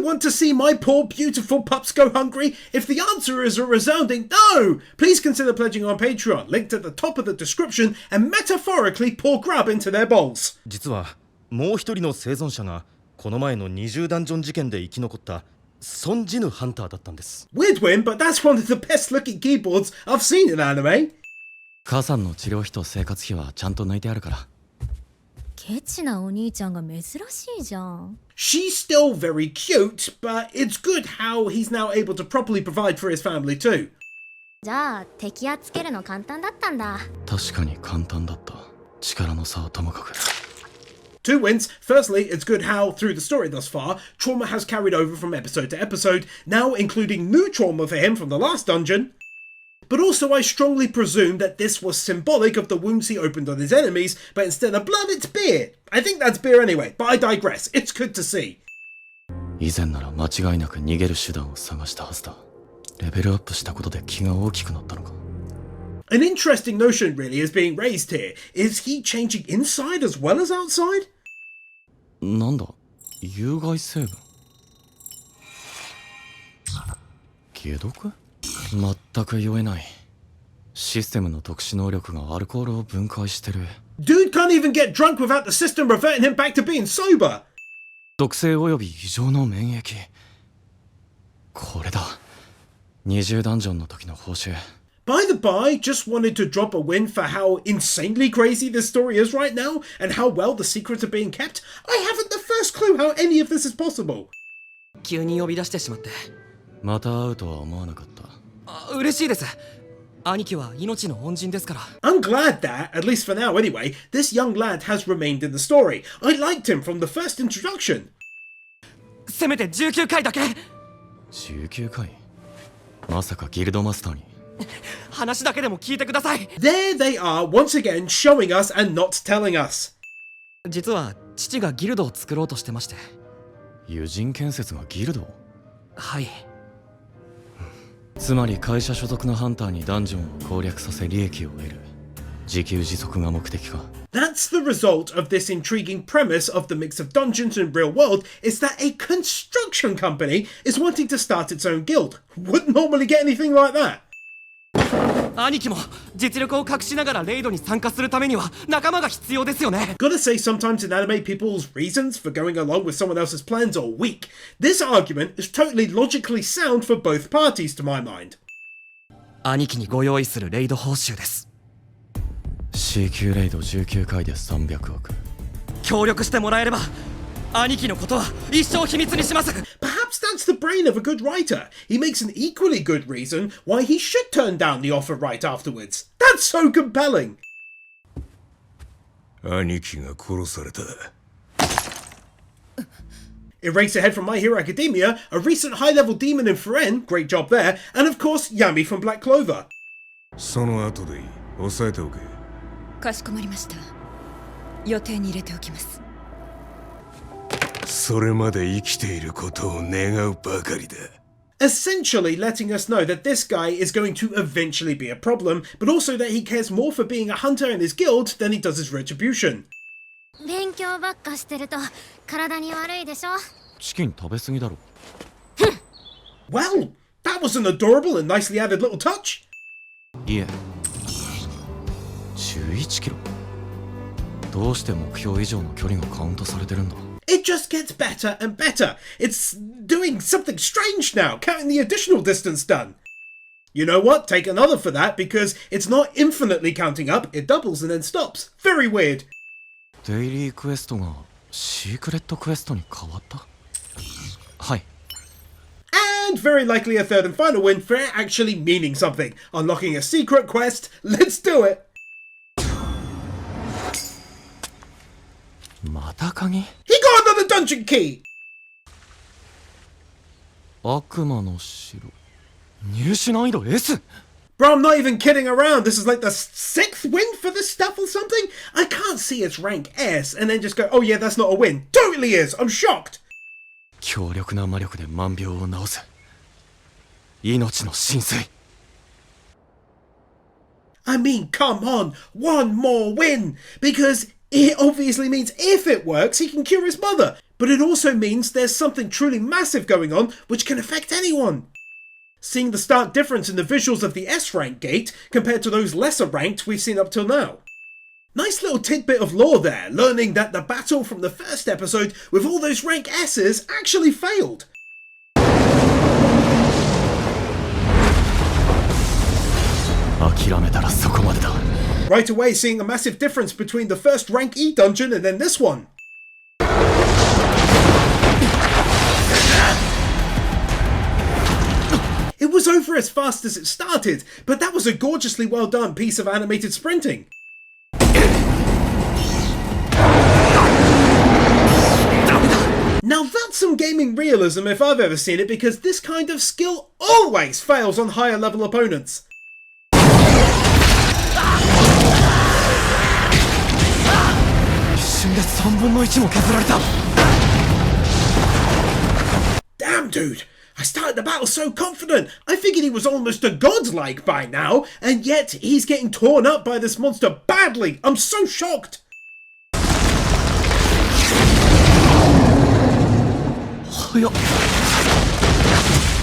want to see my poor beautiful pups go hungry? If the answer is a resounding no, please consider pledging on Patreon, linked at the top of the description, and metaphorically pour grub into their bowls. 実はもう一人の生存者がこの前の20ダンジョン事件で生き残ったソン・ジヌハンターだったんです。 Weird win, but that's one of the best looking keyboards I've seen in anime. 母さんの治療費と生活費はちゃんと抜いてあるから。ケチなお兄ちゃんが珍しいじゃん。She's still very cute, but it's good how he's now able to properly provide for his family too. じゃあ敵やっつけるの簡単だったんだ。確かに簡単だった。力の差はともかく。Two wins. Firstly, it's good how, through the story thus far, trauma has carried over from episode to episode, now including new trauma for him from the last dungeon. But also I strongly presume that this was symbolic of the wounds he opened on his enemies, but instead of blood, it's beer. I think that's beer anyway, but I digress. It's good to see. 以前なら間違いなく逃げる手段を探したはずだ。レベルアップしたことで気が大きくなったのか。An interesting notion really is being raised here. Is he changing inside as well as outside? なんだ有害成分解毒全く酔えないシステムの特殊能力がアルコールを分解してる Dude can't even get drunk without the system reverting him back to being sober. 毒性および異常の免疫これだ20ダンジョンの時の報酬 By the by, just wanted to drop a win for how insanely crazy this story is right now, and how well the secrets are being kept. I haven't the first clue how any of this is possible. 急に呼び出してしまってまた会うとは思わなかった嬉しいです兄貴は命の恩人ですから I'm glad that, at least for now anyway, this young lad has remained in the story. I liked him from the first introduction. せめて19回だけ19回まさかギルドマスターに話だけでも聞いてください There they are, once again showing us and not telling us. 実は父がギルドを作ろうとしてまして友人建設がギルドはいつまり会社所属のハンターにダンジョンを攻略させ利益を得る自給自足が目的か That's the result of this intriguing premise of the mix of dungeons and real world is that a construction company is wanting to start its own guild. Wouldn't normally get anything like that. 兄貴も実力を隠しながらレイドに参加するためには仲間が必要ですよね Gotta say, sometimes in anime, people's reasons for going along with someone else's plans are weak. This argument is totally logically sound for both parties, to my mind. 兄貴にご用意するレイド報酬です C 級レイド19回で300億協力してもらえれば兄貴のことは一生秘密にします Perhaps that's the brain of a good writer. He makes an equally good reason why he should turn down the offer right afterwards. That's so compelling. 兄貴が殺された Erase ahead from My Hero Academia, a recent high-level demon in Frieren, great job there, and of course Yami from Black Clover. その後でいい抑えておけかしこまりました予定に入れておきますそれまで生きていることを願うばかりだ Essentially letting us know that this guy is going to eventually be a problem, but also that he cares more for being a hunter in his guild than he does his retribution. 勉強ばっかしてると体に悪いでしょ。チキン食べ過ぎだろ Well, that was an adorable and nicely added little touch. いえ11キロどうして目標以上の距離がカウントされてるんだ It just gets better and better. It's doing something strange now, counting the additional distance done. You know what? Take another for that, because it's not infinitely counting up, it doubles and then stops. Very weird. デイリークエストがシークレットクエストに変わったはい And very likely a third and final win for it actually meaning something. Unlocking a secret quest. Let's do it. また鍵 He got another dungeon key. 悪魔の城入手難易度 S Bro, I'm not even kidding around. This is like the 6th win for this stuff or something. I can't see its rank S and then just go, oh yeah, that's not a win. Totally is. I'm shocked. 強力な魔力で万病を治す命の神髄 I mean, come on, one more win. Because It obviously means if it works, he can cure his mother, but it also means there's something truly massive going on which can affect anyone. Seeing the stark difference in the visuals of the S-rank gate compared to those lesser ranked we've seen up till now. Nice little tidbit of lore there, learning that the battle from the first episode with all those rank S's actually failed. Right away seeing a massive difference between the first rank E dungeon and then this one. It was over as fast as it started, but that was a gorgeously well done piece of animated sprinting. Now that's some gaming realism if I've ever seen it, because this kind of skill always fails on higher level opponents. Damn dude, I started the battle so confident, I figured he was almost a godlike by now, and yet he's getting torn up by this monster badly. I'm so shocked.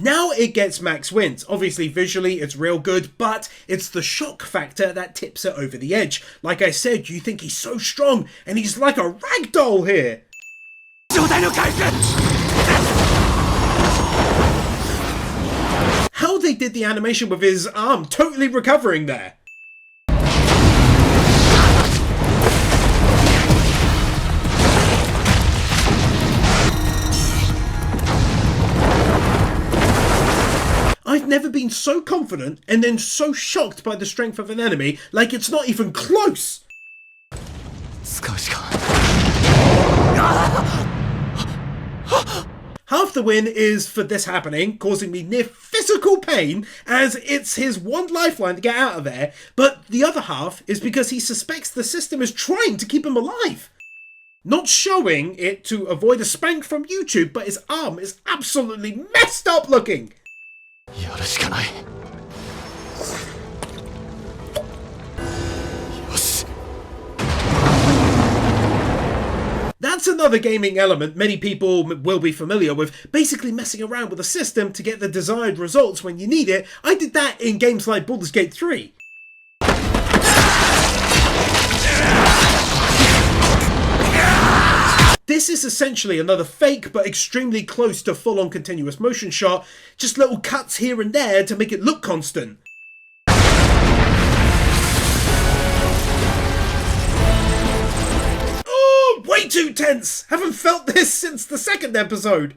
Now it gets max wins. Obviously visually it's real good, but it's the shock factor that tips it over the edge. Like I said, you think he's so strong, and he's like a ragdoll here. How they did the animation with his arm totally recovering there. I've never been so confident and then so shocked by the strength of an enemy, like it's not even close! Half the win is for this happening, causing me near physical pain, as it's his one lifeline to get out of there, but the other half is because he suspects the system is trying to keep him alive. Not showing it to avoid a spank from YouTube, but his arm is absolutely messed up looking! That's another gaming element many people will be familiar with, basically messing around with a system to get the desired results when you need it. I did that in games like Baldur's Gate 3. This is essentially another fake but extremely close to full-on continuous motion shot, just little cuts here and there to make it look constant. Oh, way too tense! Haven't felt this since the second episode.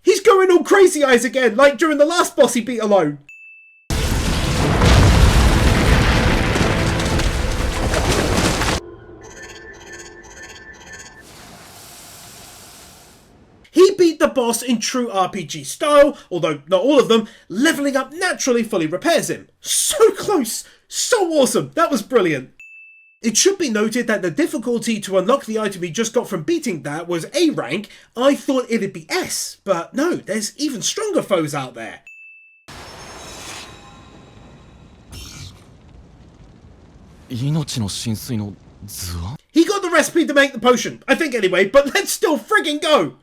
He's going all crazy eyes again, like during the last boss he beat alone. He beat the boss in true RPG style, although not all of them. Leveling up naturally fully repairs him. So close! So awesome! That was brilliant. It should be noted that the difficulty to unlock the item he just got from beating that was A rank. I thought it'd be S, but no, there's even stronger foes out there. He got the recipe to make the potion, I think anyway, but let's still friggin' go!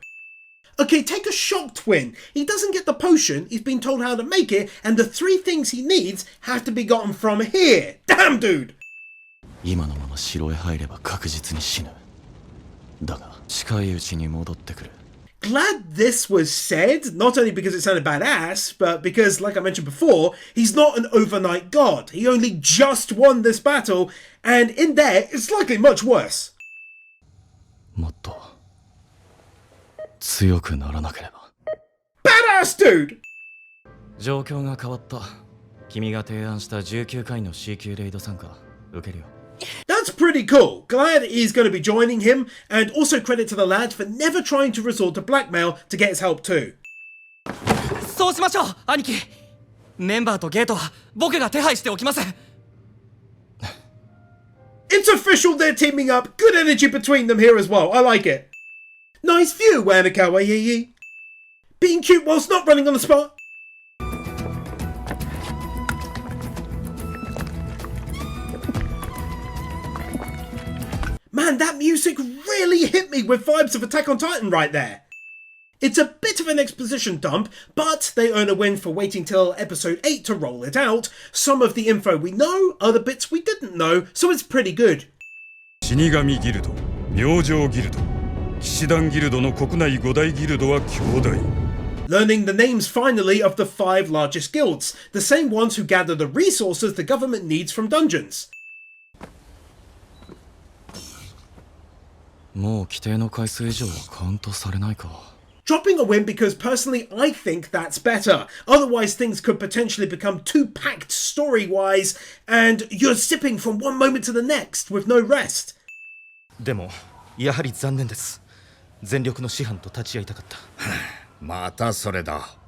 Okay, take a shocked win. He doesn't get the potion, he's been told how to make it, and the 3 things he needs have to be gotten from here. Damn, dude! Glad this was said, not only because it sounded badass, but because, like I mentioned before, he's not an overnight god. He only just won this battle, and in there, it's likely much worse. Badass dude! 状況が変わった。君が提案した19回の CQ レイド参加受けるよ。 That's pretty cool. Glad he's going to be joining him, and also credit to the lad for never trying to resort to blackmail to get his help too. そうしましょう、兄貴。メンバーとゲートは僕が手配しておきます。 It's official, they're teaming up. Good energy between them here as well. I like it. Nice view, Wanakawa Yee. Being cute whilst not running on the spot. Man, that music really hit me with vibes of Attack on Titan right there. It's a bit of an exposition dump, but they earn a win for waiting till episode 8 to roll it out. Some of the info we know, other bits we didn't know, so it's pretty good. 死神ギルド、明星ギルド、騎士団ギルドの国内5大ギルドは兄弟。 Learning the names finally of the 5 largest guilds, the same ones who gather the resources the government needs from dungeons. もう規定の回数以上はカウントされないか。 Dropping a win because personally I think that's better. Otherwise things could potentially become too packed story-wise and you're zipping from one moment to the next with no rest. でもやはり残念です。全力の師範と立ち会いたかった。またそれだ。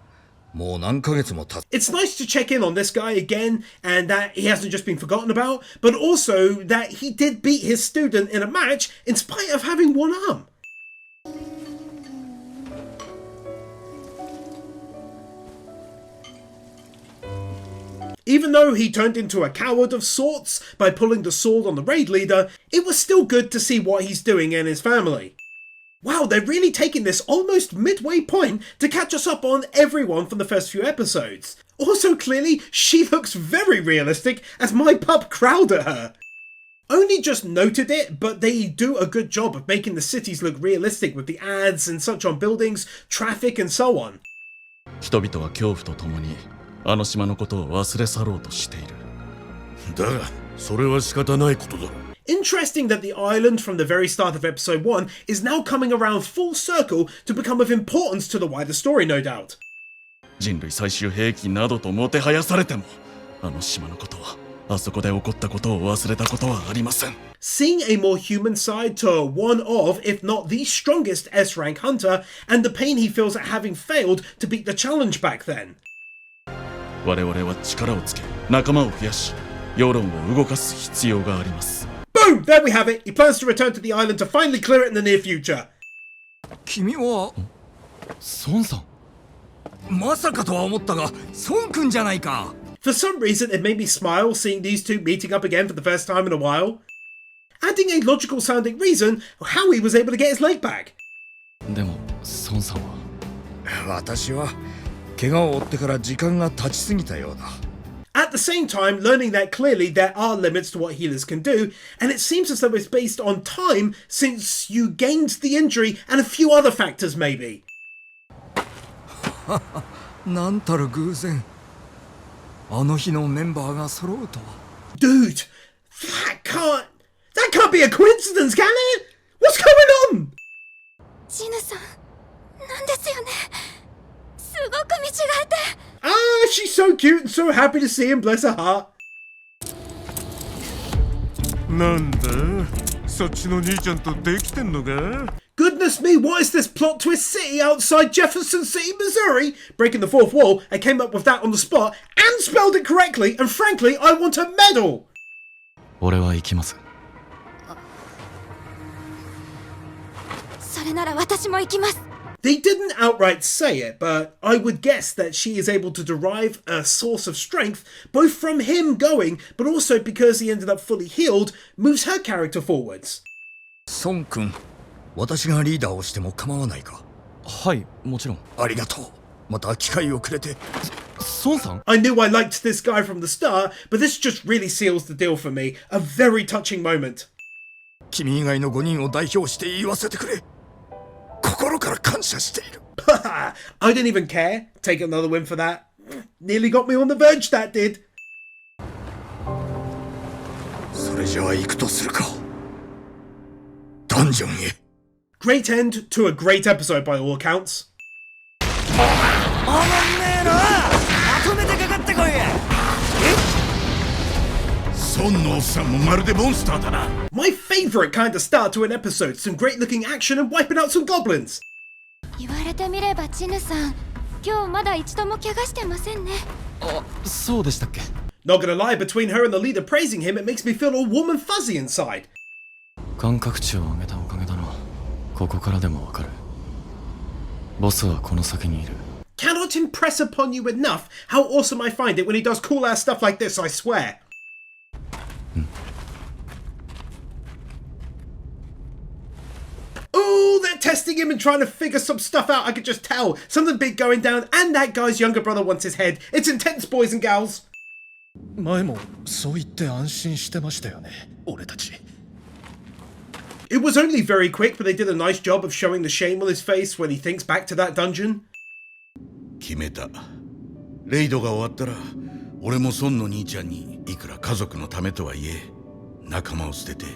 もう何ヶ月も経つ。 It's nice to check in on this guy again and that he hasn't just been forgotten about, but also that he did beat his student in a match in spite of having one arm. Even though he turned into a coward of sorts by pulling the sword on the raid leader, it was still good to see what he's doing and his family. Wow, they're really taking this almost midway point to catch us up on everyone from the first few episodes. Also, clearly, she looks very realistic as my pup growled at her. Only just noted it, but they do a good job of making the cities look realistic with the ads and such on buildings, traffic and so on. 人々は恐怖とともにあの島のことを忘れ去ろうとしている。だが、それは仕方ないことだろう。 Interesting that the island from the very start of episode 1 is now coming around full circle to become of importance to the wider story, no doubt. 人類最終兵器などともてはやされても、あの島のことは、あそこで起こったことを忘れたことはありません。 Seeing a more human side to one of, if not the strongest S-rank hunter, and the pain he feels at having failed to beat the challenge back then. 我々は力をつけ、仲間を増やし、世論を動かす必要があります。 Boom! There we have it! He plans to return to the island to finally clear it in the near future. 君は孫さん。まさかとは思ったが、孫君じゃないか。 For some reason, it made me smile seeing these two meeting up again for the first time in a while. Adding a logical sounding reason how he was able to get his leg back. でも孫さんは。私は怪我を負ってから時間が経ちすぎたようだ。 At the same time, learning that clearly there are limits to what healers can do, and it seems as though it's based on time since you gained the injury and a few other factors maybe. なんたる偶然。あの日のメンバーが揃うとは。 Dude, that can't be a coincidence, can it? What's going on? ジヌさんなんですよね。すごく見違えて。 Ah, she's so cute and so happy to see him, bless her heart. なんだそっちの兄ちゃんとできてんのか Goodness me, what is this plot twist city outside Jefferson City, Missouri? Breaking the fourth wall, I came up with that on the spot and spelled it correctly, and frankly, I want a medal! 俺は行きます。それなら私も行きます。 They didn't outright say it, but I would guess that she is able to derive a source of strength both from him going, but also because he ended up fully healed, moves her character forwards. 孫君、私がリーダーをしても構わないか。はい、もちろん。ありがとう。また機会をくれて。孫さん I knew I liked this guy from the start, but this just really seals the deal for me. A very touching moment. 君以外の5人を代表して言わせてくれ。心から感謝している。I didn't even care. Take another win for that. Nearly got me on the verge, that did. それじゃあ行くとするか。ダンジョンへ。Great end to a great episode by all accounts. おもんねえな。まとめてかかってこい。孫のおっさんもまるでモンスターだな。 My favourite kind of start to an episode. Some great looking action and wiping out some goblins. 言われてみればジヌさん、今日まだ一度も怪我してませんね。あ、そうでしたっけ Not gonna lie, between her and the leader praising him, it makes me feel all warm and fuzzy inside. 感覚値を上げたおかげだな。ここからでもわかる。ボスはこの先にいる。 Cannot impress upon you enough how awesome I find it when he does cool ass stuff like this, I swear. like testing him and trying to figure some stuff out. I could just tell. Something big going down, and that guy's younger brother wants his head. It's intense, boys and gals. 前もそう言って安心してましたよね、俺たち。 It was only very quick, but they did a nice job of showing the shame on his face when he thinks back to that dungeon. 決めた。レイドが終わったら、俺も孫の兄ちゃんにいくら家族のためとはいえ、仲間を捨てて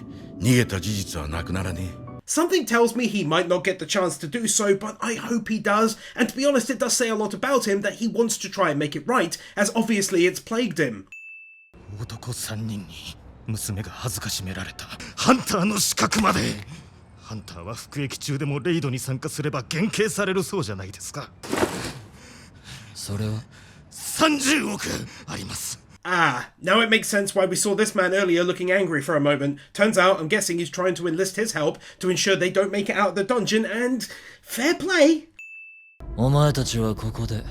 逃げた事実はなくならねえ。 Something tells me he might not get the chance to do so, but I hope he does. And to be honest, it does say a lot about him that he wants to try and make it right, as obviously it's plagued him. 男3人に娘が恥ずかしめられた。ハンターの資格まで。ハンターは服役中でもレイドに参加すれば減刑されるそうじゃないですか。それは30億あります。 Ah, now it makes sense why we saw this man earlier looking angry for a moment. Turns out, I'm guessing he's trying to enlist his help to ensure they don't make it out of the dungeon, and fair play. お前たちはここで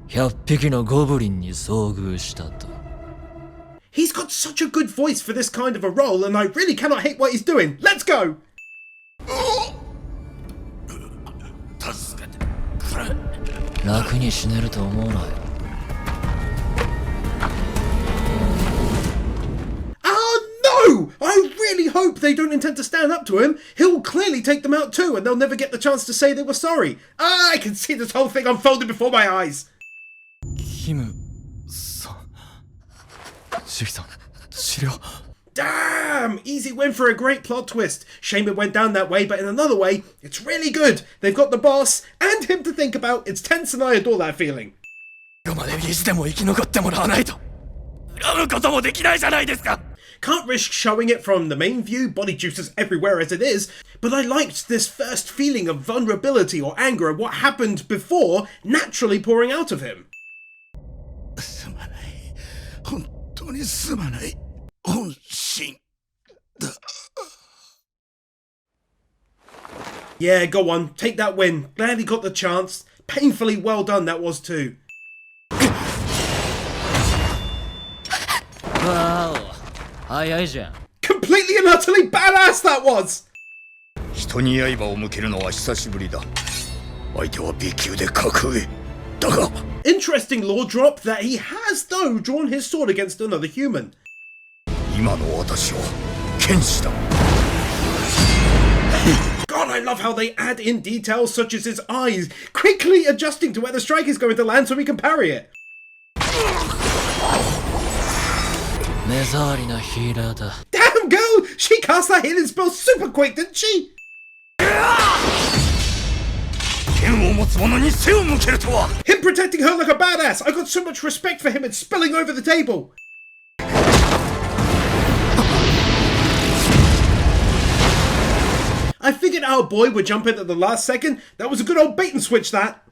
100匹のゴブリンに遭遇したと。 He's got such a good voice for this kind of a role, and I really cannot hate what he's doing. Let's go! 助けてくれ。楽に死ねると思うなよ。 No! I really hope they don't intend to stand up to him. He'll clearly take them out too, and they'll never get the chance to say they were sorry. Ah, I can see this whole thing unfolding before my eyes. キムさん、シキさん、治療。 Damn! Easy win for a great plot twist. Shame it went down that way, but in another way, it's really good. They've got the boss and him to think about. It's tense and I adore that feeling. どこまで意地でも生き残ってもらわないと恨むこともできないじゃないですか。 Can't risk showing it from the main view, body juices everywhere as it is, but I liked this first feeling of vulnerability or anger at what happened before naturally pouring out of him. すまない。本当にすまない。本心だ。 Yeah, go on, take that win. Glad he got the chance. Painfully well done that was too. わお、早いじゃん。 Completely and utterly badass that was! 人に刃を向けるのは久しぶりだ。相手は B 級で格上。だが Interesting lore drop that he has though drawn his sword against another human. 今の私は剣士だ。 God, I love how they add in details such as his eyes, quickly adjusting to where the strike is going to land so we can parry it. 目障りなヒーラーだ。 Damn girl! She cast that healing spell super quick, didn't she? 剣を持つ者に背を向けるとは。 Him protecting her like a badass! I got so much respect for him and spilling over the table! I figured our boy would jump in at the last second. That was a good old bait and switch, that.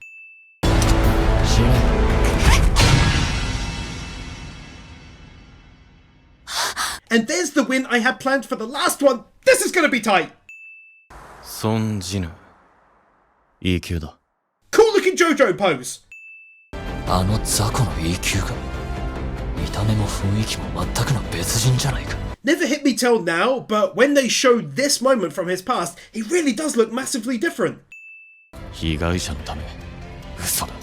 死ね。 And there's the win I had planned for the last one. This is gonna be tight. 孫ジヌ。E 級だ。 Cool looking JoJo pose. あの雑魚の E 級が。見た目も雰囲気も全くの別人じゃないか。 Never hit me till now, but when they showed this moment from his past, he really does look massively different. 被害者のため。嘘だ。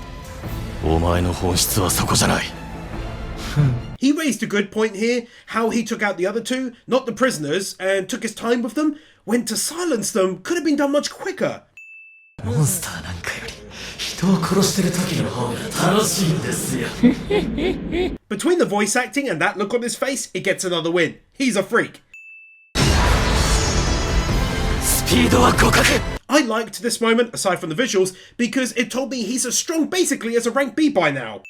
お前の本質はそこじゃない。He raised a good point here, how he took out the other two, not the prisoners, and took his time with them, when to silence them could have been done much quicker. モンスターなんかより人を殺してる時の方が楽しいんですよ。 Between the voice acting and that look on his face, it gets another win. He's a freak. スピードは互角。 I liked this moment, aside from the visuals, because it told me he's as strong basically as a rank B by now.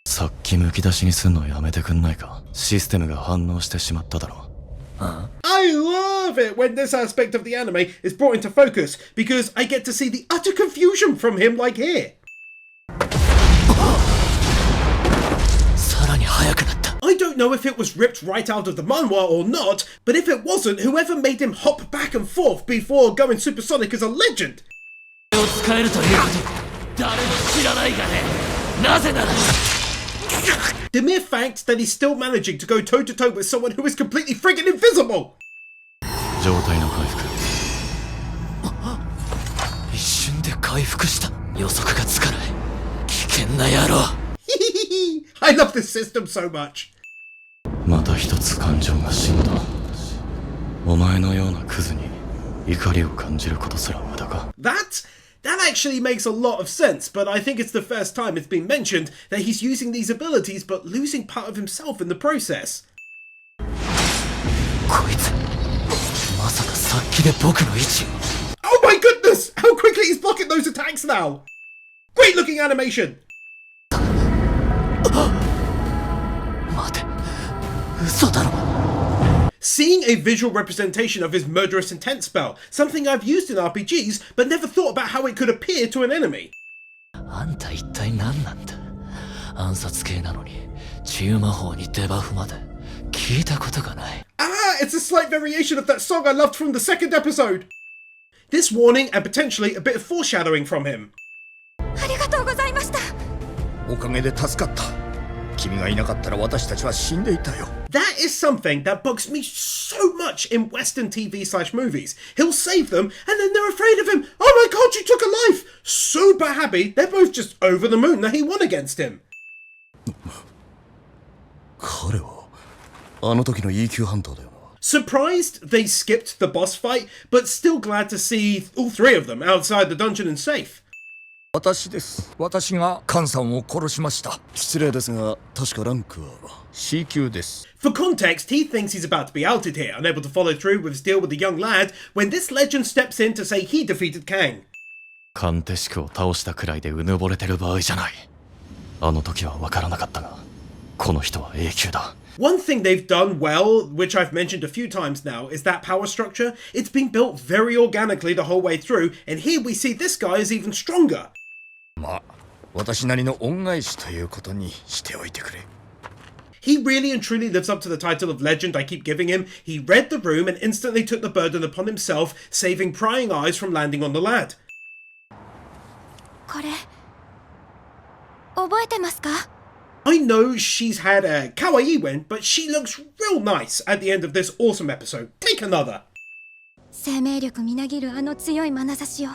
さっきむき出しにすんのやめてくんないか。システムが反応してしまっただろ。I love it when this aspect of the anime is brought into focus, because I get to see the utter confusion from him like here. さらに速くなった。 I don't know if it was ripped right out of the manhwa or not, but if it wasn't, whoever made him hop back and forth before going supersonic is a legend. を使えるということ誰も知らないがね。なぜなら The mere fact that he's still managing to go toe-to-toe with someone who is completely friggin' invisible! 状態の回復。回復した。予測がつかない。危険な野郎。I love this system so much. また一つ感情が死んだ。お前のようなクズに怒りを感じることすら無駄か。That actually makes a lot of sense, but I think it's the first time it's been mentioned that he's using these abilities but losing part of himself in the process. こいつ、まさかさっきで僕の位置を。Oh my goodness! How quickly he's blocking those attacks now! Great looking animation! 待て、嘘だろ。Seeing a visual representation of his murderous intent spell, something I've used in RPGs but never thought about how it could appear to an enemy. あんた一体何なんだ。暗殺系なのに治癒魔法にデバフまで聞いたことがない。It's a slight variation of that song I loved from the second episode. This warning and potentially a bit of foreshadowing from him. ありがとうございました。おかげで助かった。君がいなかったら私たちは死んでいたよ。That is something that bugs me so much in Western TV/movies. He'll save them, and then they're afraid of him. Oh my god, you took a life! Super happy, they're both just over the moon that he won against him. 彼はあの時の EQ ハンターだよな。Surprised they skipped the boss fight, but still glad to see all three of them outside the dungeon and safe. 私です。私がカンさんを殺しました。失礼ですが、確かランクは C 級です。For context, he thinks he's about to be outed here, unable to follow through with his deal with the young lad, when this legend steps in to say he defeated Kang. カンテシクを倒したくらいでうぬぼれてる場合じゃない。あの時は分からなかったが、この人は永久だ。One thing they've done well, which I've mentioned a few times now, is that power structure. It's been built very organically the whole way through, and here we see this guy is even stronger. まあ、私なりの恩返しということにしておいてくれ。He really and truly lives up to the title of legend I keep giving him. He read the room and instantly took the burden upon himself, saving prying eyes from landing on the lad. これ覚えてますか？ I know she's had a kawaii win, but she looks real nice at the end of this awesome episode. Take another. 生命力みなぎるあの強い眼差しを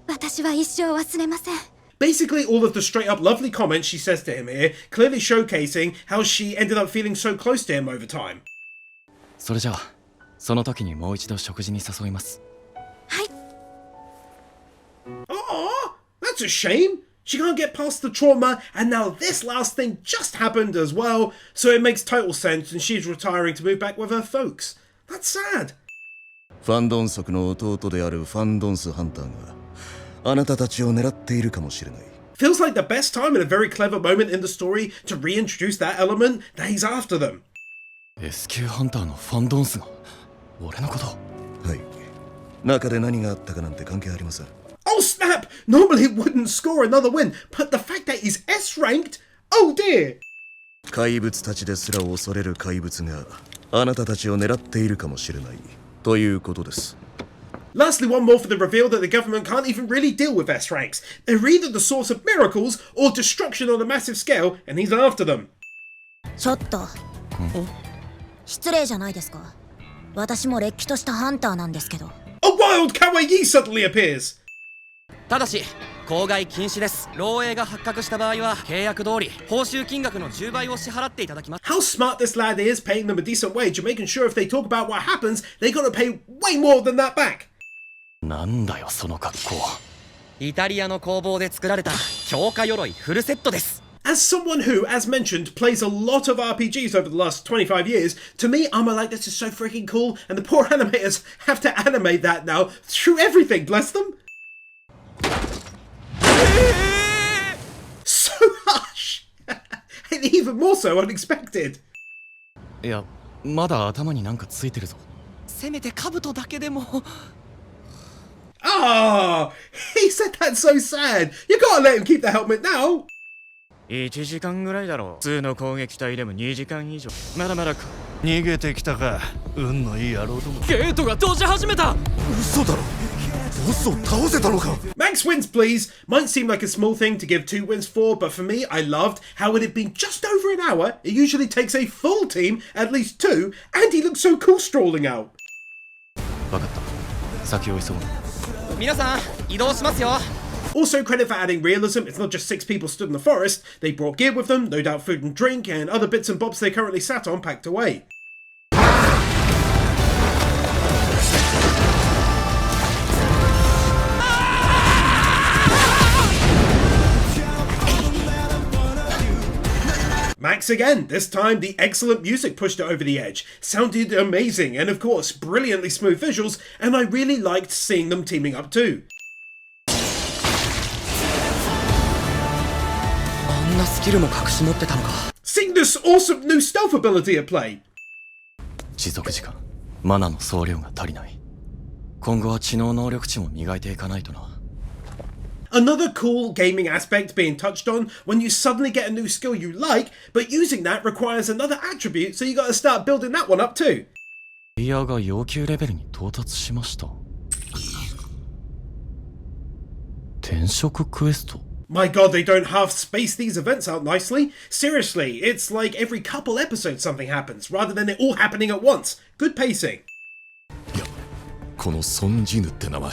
私は一生忘れません。 Basically, all of the straight-up lovely comments she says to him here, clearly showcasing how she ended up feeling so close to him over time. それじゃあ、その時にもう一度食事に誘います。はい。 Aw, that's a shame. She can't get past the trauma, and now this last thing just happened as well, so it makes total sense, and she's retiring to move back with her folks. That's sad. ファンドンソクの弟であるファンドンスハンターがあなたたちを狙っているかもしれない。 Feels like the best time and a very clever moment in the story to reintroduce that element that he's after them. S 級ハンターのファンドンスが俺のこと。はい。中で何があったかなんて関係ありません。Oh snap! Normally it wouldn't score another win, but the fact that he's S ranked? Oh dear! 怪物たちですら恐れる怪物があなたたちを狙っているかもしれないということです。 Lastly, one more for the reveal that the government can't even really deal with S ranks. They're either the source of miracles or destruction on a massive scale, and he's after them. ちょっと。失礼じゃないですか。私もれっきとしたハンターなんですけど。A wild kawaii suddenly appears. ただし口外禁止です。漏洩が発覚した場合は契約通り報酬金額の10倍を支払っていただきます。 How smart this lad is, paying them a decent wage and making sure if they talk about what happens, they gotta pay way more than that back. なんだよその格好。イタリアの工房で作られた強化鎧フルセットです。 As someone who, as mentioned, plays a lot of RPGs over the last 25 years, to me, I'm like, this is so freaking cool, and the poor animators have to animate that now through everything, bless them. So harsh! And even more so unexpected. いや、まだ頭になんかついてるぞ。せめて兜だけでも。Ah, he said that so sad. You gotta let him keep the helmet now. 1時間ぐらいだろう。普通の攻撃隊でも2時間以上。まだまだか。逃げてきたか。運のいい野郎ども。ゲートが閉じ始めた。嘘だろ。ボスを倒せたのか。 Max wins, please. Might seem like a small thing to give 2 wins for, but for me, I loved how it had been just over an hour. It usually takes a full team, at least 2, and he looked so cool strolling out. わかった。先を急ぐ。皆さん移動しますよ。Also, credit for adding realism. It's not just 6 people stood in the forest. They brought gear with them, no doubt food and drink, and other bits and bobs they currently sat on packed away. Max again, this time the excellent music pushed it over the edge. Sounded amazing, and of course, brilliantly smooth visuals, and I really liked seeing them teaming up too. Seeing this awesome new stealth ability at play. 持続時間、マナの総量が足りない。今後は知能能力値も磨いていかないとな。Another cool gaming aspect being touched on when you suddenly get a new skill you like, but using that requires another attribute, so you gotta start building that one up too. イヤーが要求レベルに到達しました。転職クエスト My god, they don't half space these events out nicely. Seriously, it's like every couple episodes something happens, rather than it all happening at once. Good pacing. いや、このソンジヌって名前、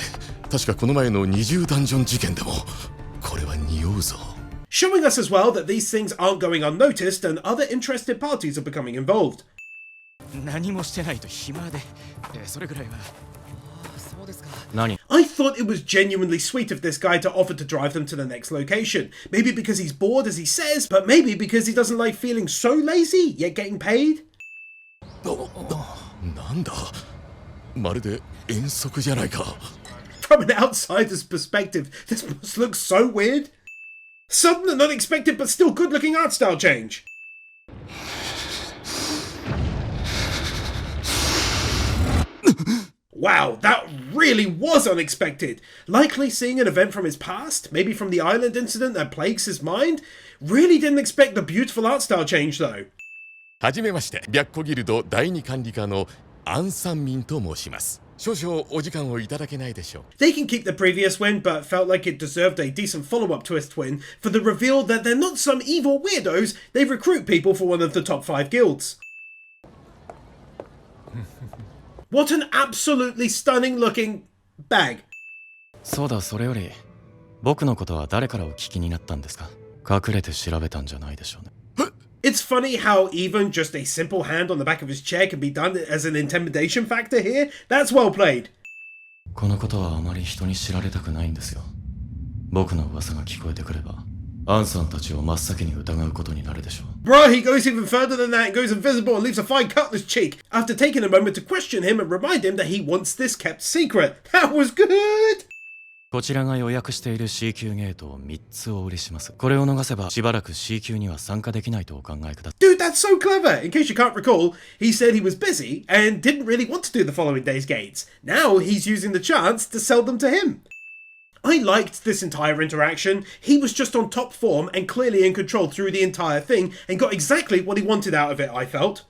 確かこの前の20ダンジョン事件でも、これは匂うぞ。Showing us as well that these things aren't going unnoticed and other interested parties are becoming involved. 何もしてないと暇で、それぐらいは。そうですか。何 I thought it was genuinely sweet of this guy to offer to drive them to the next location. Maybe because he's bored, as he says, but maybe because he doesn't like feeling so lazy, yet getting paid? なんだまるで遠足じゃないか。From an outsider's perspective, this must look so weird. Sudden and unexpected but still good-looking art style change. Wow, that really was unexpected. Likely seeing an event from his past, maybe from the island incident that plagues his mind. Really didn't expect the beautiful art style change though. はじめまして、白虎ギルド第二管理課のアン・サンミンと申します。少々お時間をいただけないでしょう。 They can keep the previous win, but felt like it deserved a decent follow-up twist win for the reveal that they're not some evil weirdos, they recruit people for one of the top 5 guilds. What an absolutely stunning looking bag. そうだ、それより僕のことは誰からお聞きになったんですか？隠れて調べたんじゃないでしょうね。It's funny how even just a simple hand on the back of his chair can be done as an intimidation factor here. That's well played. このことはあまり人に知られたくないんですよ。僕の噂が聞こえてくれば、アンさんたちを真っ先に疑うことになるでしょう。Bruh, he goes even further than that and goes invisible and leaves a fine cut on his cheek after taking a moment to question him and remind him that he wants this kept secret. That was good! こちらが予約している C 級ゲートを3つお売りします。これを逃せばしばらく C 級には参加できないとお考えください。Dude, that's so clever! In case you can't recall, he said he was busy and didn't really want to do the following day's gates. Now he's using the chance to sell them to him. I liked this entire interaction. He was just on top form and clearly in control through the entire thing and got exactly what he wanted out of it, I felt.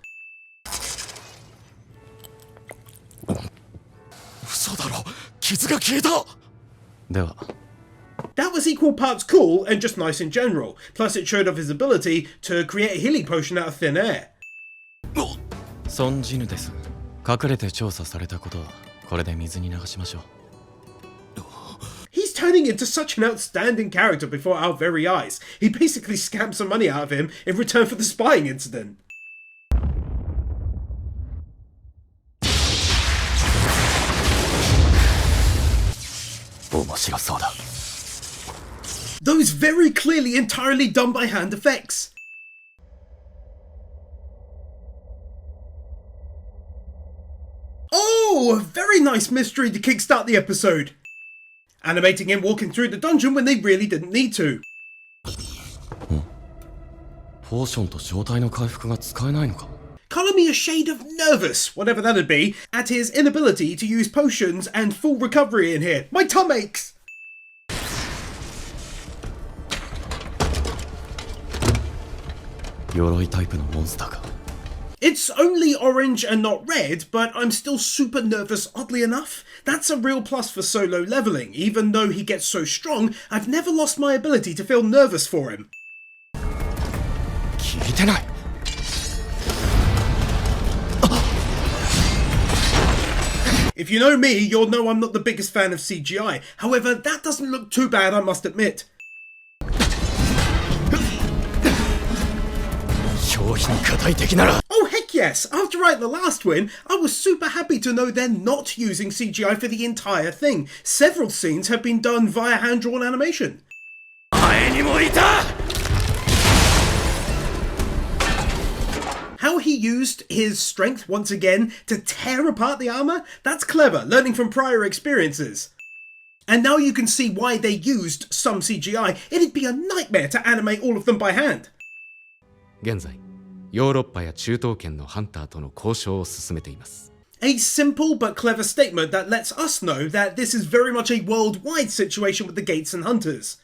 嘘だろ、傷が消えた。では That was equal parts cool and just nice in general. Plus it showed off his ability to create a healing potion out of thin air. ソンジヌです。隠れて調査されたことはこれで水に流しましょう。He's turning into such an outstanding character before our very eyes. He basically scammed some money out of him in return for the spying incident. Those very clearly entirely done by hand effects. Oh, a very nice mystery to kickstart the episode. Animating him walking through the dungeon when they really didn't need to. ポーションと状態の回復が使えないのか？ Color me a shade of nervous, whatever that'd be, at his inability to use potions and full recovery in here. My tum aches! 鎧タイプのモンスターか。 It's only orange and not red, but I'm still super nervous oddly enough. That's a real plus for solo leveling. Even though he gets so strong, I've never lost my ability to feel nervous for him. 聞いてない。If you know me, you'll know I'm not the biggest fan of CGI. However, that doesn't look too bad, I must admit. Oh heck yes! After writing the last win, I was super happy to know they're not using CGI for the entire thing. Several scenes have been done via hand-drawn animation. How he used his strength once again to tear apart the armor? That's clever, learning from prior experiences. And now you can see why they used some CGI. It'd be a nightmare to animate all of them by hand. 現在、ヨーロッパや中東圏のハンターとの交渉を進めています。A simple but clever statement that lets us know that this is very much a worldwide situation with the Gates and Hunters.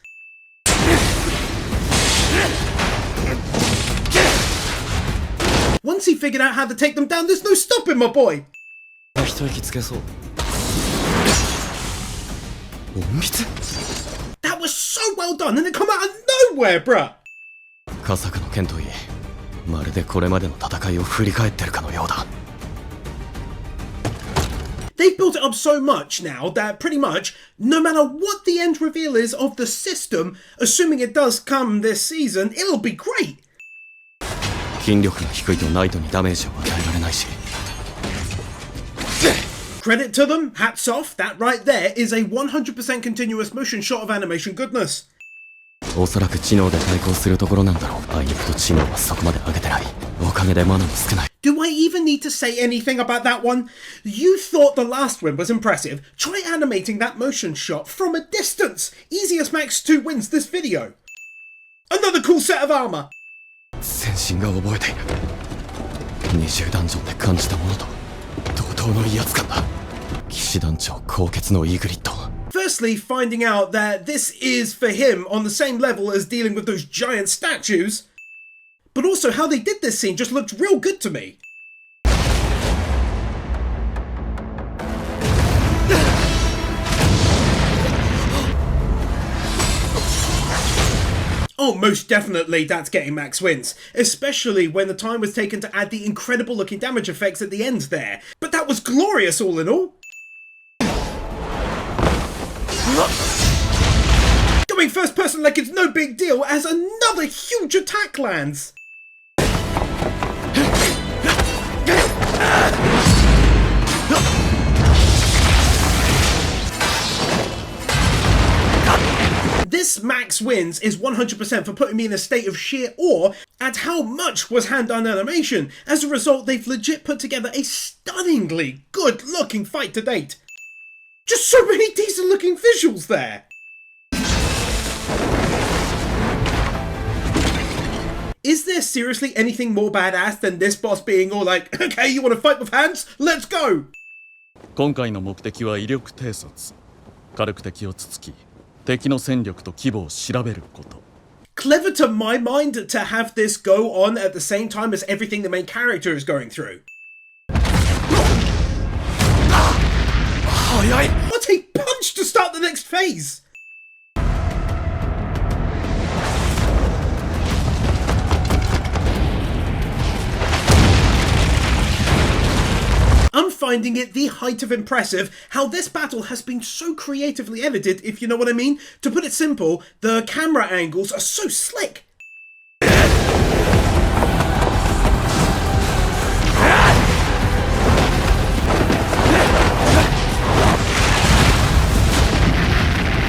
Once he figured out how to take them down, there's no stopping, my boy! That was so well done, and it come out of nowhere, bruh! カサカの剣といい、まるでこれまでの戦いを振り返ってるかのようだ。They've built it up so much now that pretty much, no matter what the end reveal is of the system, assuming it does come this season, it'll be great! 筋力が低いとナイトにダメージを与えられないし。Credit to them, hats off, that right there is a 100% continuous motion shot of animation goodness. おそらく知能で対抗するところなんだろう。あいにくと知能はそこまで上げてない。おかげでマナも少ない。Do I even need to say anything about that one? You thought the last win was impressive. Try animating that motion shot from a distance. Easiest Max 2 wins this video. Another cool set of armor. 先進が覚えている。20ダンジョンで感じたものと同等の威圧感だ。騎士団長高潔のイーグリッド。Firstly, finding out that this is for him on the same level as dealing with those giant statues, but also how they did this scene just looked real good to me. Oh, most definitely that's getting max wins, especially when the time was taken to add the incredible looking damage effects at the end there. But that was glorious all in all. Going first person like it's no big deal as another huge attack lands. This max wins is 100% for putting me in a state of sheer awe at how much was hand-done animation. As a result, they've legit put together a stunningly good-looking fight to date. Just so many decent-looking visuals there. Is there seriously anything more badass than this boss being all like, okay, you want to fight with hands? Let's go! 今回の目的は威力偵察。軽く敵をつつき、敵の戦力と規模を調べること。Clever to my mind to have this go on at the same time as everything the main character is going through. What a punch to start the next phase! I'm finding it the height of impressive how this battle has been so creatively edited, if you know what I mean. To put it simple, the camera angles are so slick.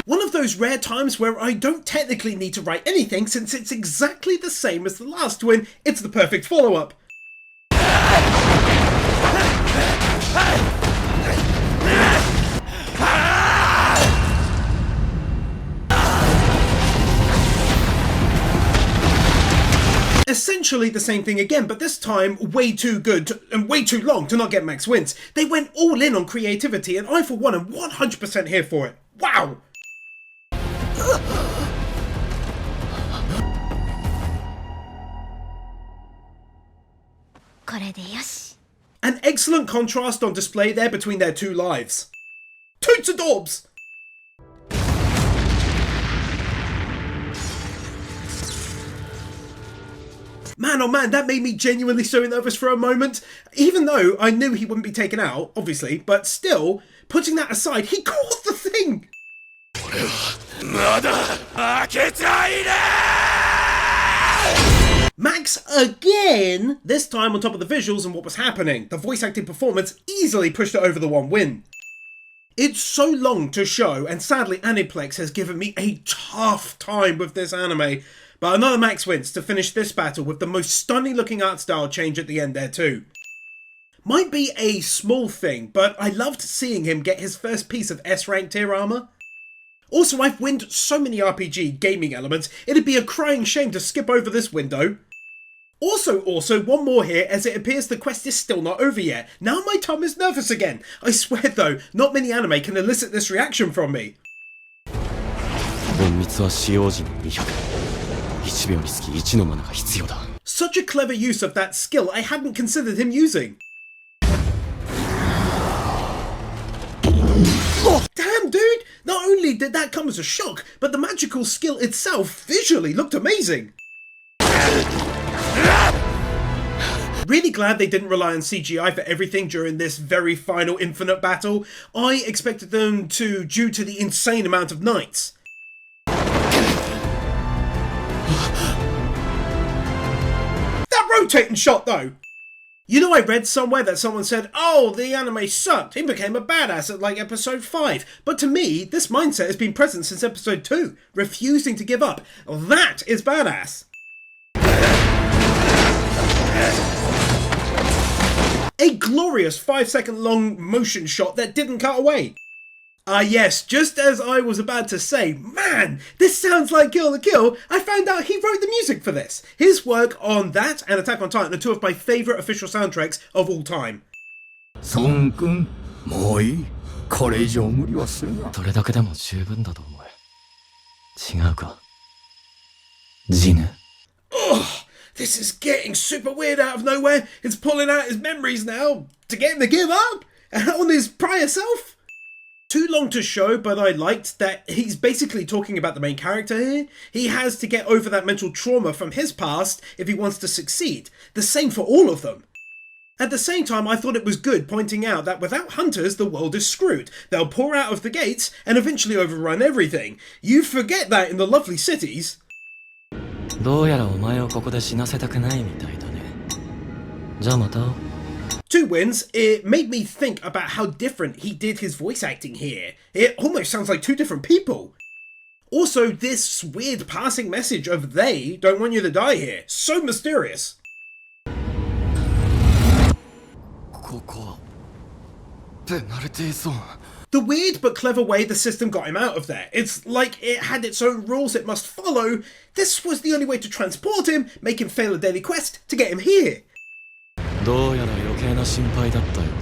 One of those rare times where I don't technically need to write anything since it's exactly the same as the last win. It's the perfect follow-up. Essentially the same thing again, but this time way too good and way too long to not get max wins. They went all in on creativity and I for one am 100% here for it. Wow! An excellent contrast on display there between their two lives. Toots adorbs! Man, oh man, that made me genuinely so nervous for a moment. Even though I knew he wouldn't be taken out, obviously, but still, putting that aside, he caught the thing! Max again! This time on top of the visuals and what was happening. The voice acting performance easily pushed it over the one win. It's so long to show, and sadly Aniplex has given me a tough time with this anime. But another Max wins to finish this battle with the most stunning looking art style change at the end there too. Might be a small thing, but I loved seeing him get his first piece of S-rank tier armor. Also, I've winned so many RPG gaming elements, it'd be a crying shame to skip over this window. Also, one more here, as it appears the quest is still not over yet. Now my tongue is nervous again. I swear though, not many anime can elicit this reaction from me. Such a clever use of that skill, I hadn't considered him using. Oh, damn dude! Not only did that come as a shock, but the magical skill itself visually looked amazing. Really glad they didn't rely on CGI for everything during this very final infinite battle. I expected them to due to the insane amount of knights. That rotating shot though! You know, I read somewhere that someone said, oh, the anime sucked, he became a badass at like episode 5. But to me, this mindset has been present since episode 2, refusing to give up. That is badass. A glorious 5-second long motion shot that didn't cut away. Yes, just as I was about to say, man, this sounds like Kill la Kill, I found out he wrote the music for this. His work on that and Attack on Titan are two of my favourite official soundtracks of all time. 孫君、もういい。これ以上無理はするな。どれだけでも十分だと思え。違うか。ジヌ。 Ugh, this is getting super weird out of nowhere. It's pulling out his memories now to get him to give up on his prior self. Too long to show, but I liked that he's basically talking about the main character here. He has to get over that mental trauma from his past if he wants to succeed. The same for all of them. At the same time, I thought it was good pointing out that without hunters, the world is screwed. They'll pour out of the gates and eventually overrun everything. You forget that in the lovely cities. どうやらお前をここで死なせたくないみたいだね。じゃあまた。Two wins, it made me think about how different he did his voice acting here. It almost sounds like two different people. Also, this weird passing message of they don't want you to die here. So mysterious. The weird but clever way the system got him out of there. It's like it had its own rules it must follow. This was the only way to transport him, make him fail a daily quest to get him here. どうやら余計な心配だったようだ。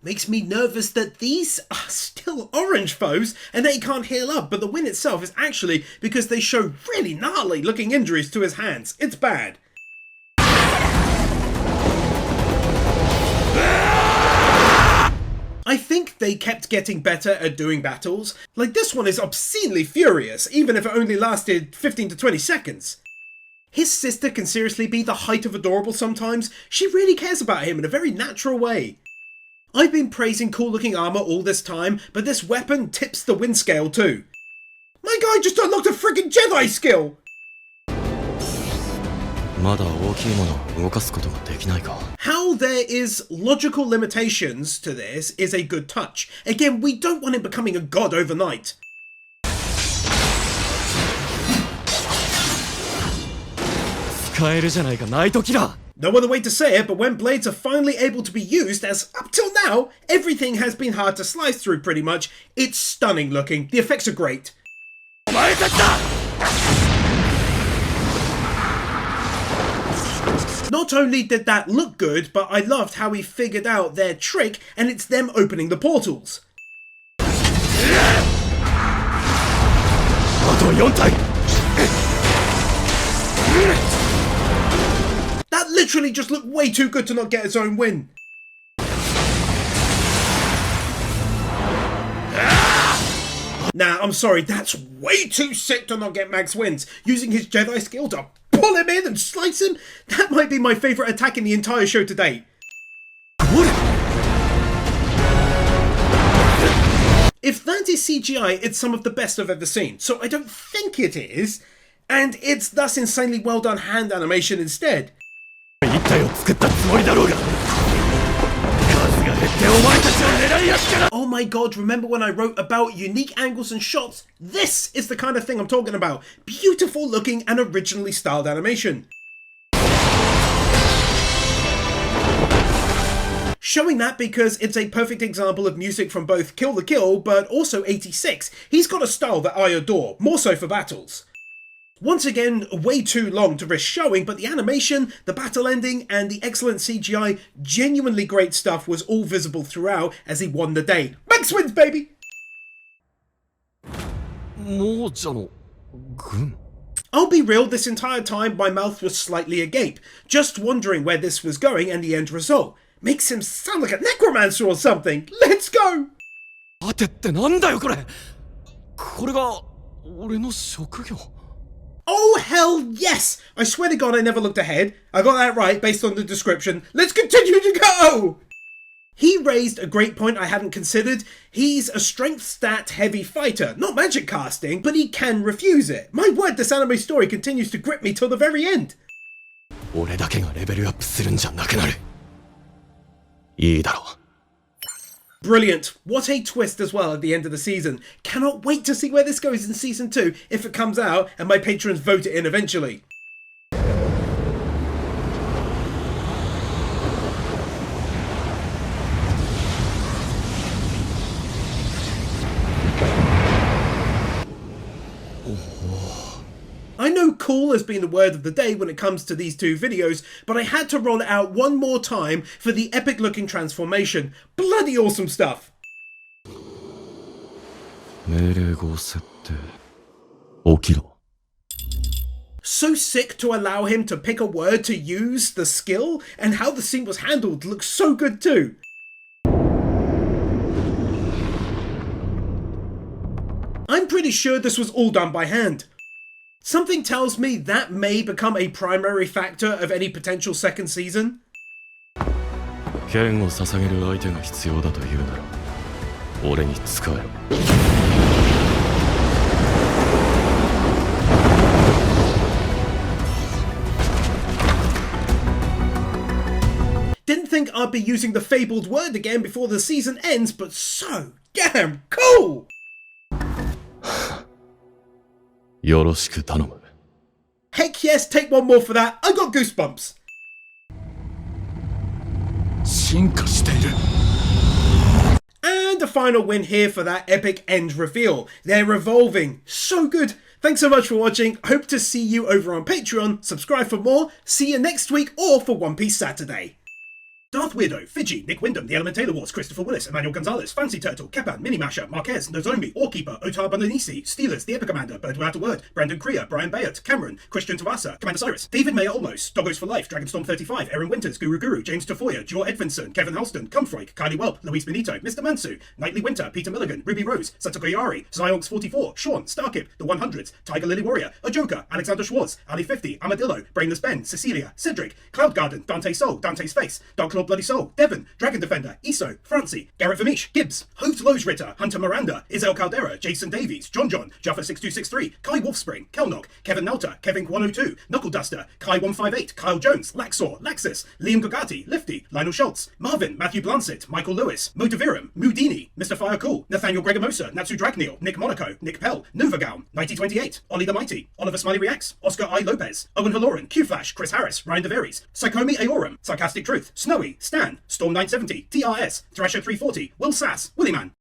Makes me nervous that these are still orange foes and that he can't heal up, but the win itself is actually because they show really gnarly looking injuries to his hands. It's bad. I think they kept getting better at doing battles. Like this one is obscenely furious, even if it only lasted 15 to 20 seconds. His sister can seriously be the height of adorable sometimes. She really cares about him in a very natural way. I've been praising cool looking armor all this time, but this weapon tips the win scale too. My guy just unlocked a freaking Jedi skill! How there is logical limitations to this is a good touch. Again, we don't want him becoming a god overnight. No other way to say it, but when blades are finally able to be used, as up till now, everything has been hard to slice through pretty much, it's stunning looking. The effects are great. Not only did that look good, but I loved how he figured out their trick, and it's them opening the portals. That literally just looked way too good to not get its own win. Nah, I'm sorry, that's way too sick to not get max wins, using his Jedi skill to pull him in and slice him? That might be my favourite attack in the entire show to date. If that is CGI, it's some of the best I've ever seen, so I don't think it is, and it's thus insanely well done hand animation instead. Oh my god, remember when I wrote about unique angles and shots? This is the kind of thing I'm talking about. Beautiful looking and originally styled animation. Showing that because it's a perfect example of music from both Kill la Kill but also 86. He's got a style that I adore, more so for battles. Once again, way too long to risk showing, but the animation, the battle ending, and the excellent CGI, genuinely great stuff was all visible throughout as he won the day. Max wins, baby! I'll be real, this entire time my mouth was slightly agape, just wondering where this was going and the end result. Makes him sound like a necromancer or something. Let's go! Oh hell yes! I swear to god I never looked ahead. I got that right based on the description. Let's continue to go! He raised a great point I hadn't considered. He's a strength stat heavy fighter. Not magic casting, but he can refuse it. My word, this anime story continues to grip me till the very end. Brilliant. What a twist as well at the end of the season. Cannot wait to see where this goes in season 2 if it comes out and my patrons vote it in eventually. I know cool has been the word of the day when it comes to these two videos, but I had to roll it out one more time for the epic looking transformation. Bloody awesome stuff! So sick to allow him to pick a word to use the skill, and how the scene was handled looks so good too. I'm pretty sure this was all done by hand. Something tells me that may become a primary factor of any potential second season. Didn't think I'd be using the fabled word again before the season ends, but so damn cool! Heck yes, take one more for that. I got goosebumps. And a final win here for that epic end reveal. They're revolving. So good. Thanks so much for watching. Hope to see you over on Patreon. Subscribe for more. See you next week or for One Piece Saturday. Darth Weirdo, Fiji, Nick Wyndham, The Element Taylor Wars, Christopher Willis, Emmanuel Gonzalez, Fancy Turtle, Kepan, Mini Masher, Marquez, Nozomi, Orkeeper, Otar Bananisi, Steelers, The Epic Commander, Bird Without a Word, Brandon Kriya, Brian Bayard, Cameron, Christian Tavasa, Commander Cyrus, David Mayer Olmos, Doggos for Life, Dragonstorm 35, Aaron Winters, Guru, James Tafoya, Jor Edvinson, Kevin Halston, Cumfroy, Kylie Welp, Luis Benito, Mr. Mansu, Nightly Winter, Peter Milligan, Ruby Rose, Satoko Yari, Zionx 44, Sean, Starkip, The 100s, Tiger Lily Warrior, Ajoka, Alexander Schwartz, Ali 50, Amadillo, Brainless Ben, Cecilia, Cedric, Cloud Garden, Dante Soul, Dante's Face, Dark Lord Bloody Soul, Devon, Dragon Defender, Iso, Francie, Garrett Vermeesh, Gibbs, Hoved Lowe's Ritter, Hunter Miranda, Isel Caldera, Jason Davies, John, Jaffa 6263, Kai Wolfspring, Kelnock, Kevin Nelter, Kevin 102, Knuckle Duster, Kai 158, Kyle Jones, Laxor, Laxus, Liam Gugati, Lifty, Lionel Schultz, Marvin, Matthew Blancett, Michael Lewis, Motivirum, Mudini, Mr. Fire Cool, Nathaniel Gregomosa, Natsu Dragneel, Nick Monaco, Nick Pell, Novagown, 9028, Ollie the Mighty, Oliver Smiley Reacts, Oscar I. Lopez, Owen Halloran, Q-Flash, Chris Harris, Ryan DeVeries, Psychomi Aorum, Sarcastic Truth, Snowy, Stan, Storm 970, TRS, Thrasher 340, Will Sass, Willyman.